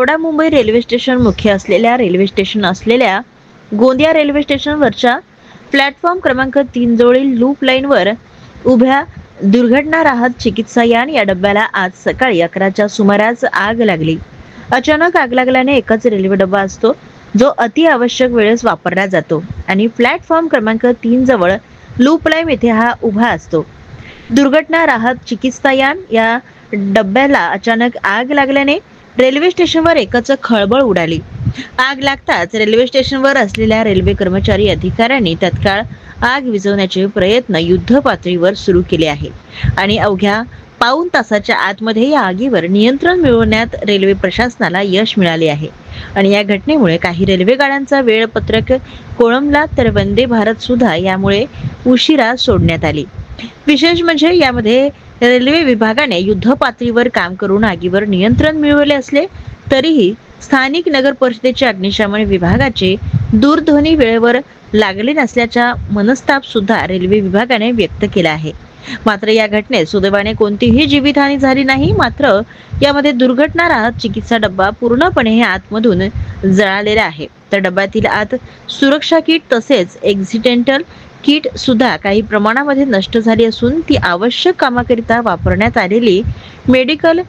Howrah Mumbai railway station मुख्य असलेल्या Gondia railway स्टेशनवरच्या platform क्रमांक 3 जवळील लूप लाईनवर उभ्या दुर्घटना राहत चिकित्सा यान या डब्याला आज सकाळी 11च्या सुमारास आग लागली। अचानक आग लागल्याने एकच रेल्वे डबा असतो जो अति आवश्यक वेळेस वापरला जातो आणि प्लॅटफॉर्म क्रमांक 3 जवळ लूप लाईन येथे हा उभा असतो। दुर्घटना राहत चिकित्सा यान या डब्याला अचानक आग लागल्याने रेल्वे स्टेशनवर एकच खळबळ उडाली। आग लागताच रेल्वे स्टेशनवर असलेल्या रेल्वे कर्मचारी अधिकाऱ्यांनी तत्काळ आग विझवण्याचे प्रयत्न युद्ध पातळीवर सुरू केले आहे आणि अवघ्या पाऊण तासाच्या आतमध्ये या आगीवर नियंत्रण मिळवण्यात रेल्वे प्रशासनाला यश मिळाले आहे आणि या घटनेमुळे काही रेल्वे गाड्यांचा वेळापत्रक कोळंबला तर वंदे भारत सुद्धा यामुळे उशिरा सोडण्यात आली। विशेष म्हणजे यामध्ये रेल्वे विभागाने युद्ध पातळीवर काम करून आगीवर नियंत्रण मिळवले असले तरीही स्थानिक नगर परिषदेच्या अग्निशमन विभागाचे दूरध्वनी वेळेवर लागले नसल्याचा मनस्ताप सुद्धा रेल्वे विभागाने व्यक्त केला आहे। मात्र या घटनेत सुदैवाने कोणतीही जीवितहानी झाली नाही। मात्र यामध्ये दुर्घटना राहत चिकित्सा डब्बा पूर्णपणे आतमधून जळालेला आहे तर डब्यातील आत सुरक्षा किट तसेच एक्सिडेंटल किट सुद्धा काही प्रमाणामध्ये नष्ट झाली असून ती आवश्यक कामाकरिता वापरण्यात आलेली मेडिकल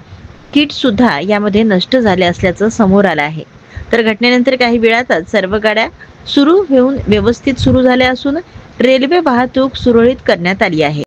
किट सुद्धा यामध्ये नष्ट झाले असल्याचं समोर आलं आहे। तर घटनेनंतर काही वेळातच सर्व गाड्या सुरू होऊन व्यवस्थित सुरू झाल्या असून रेल्वे वाहतूक सुरळीत करण्यात आली आहे।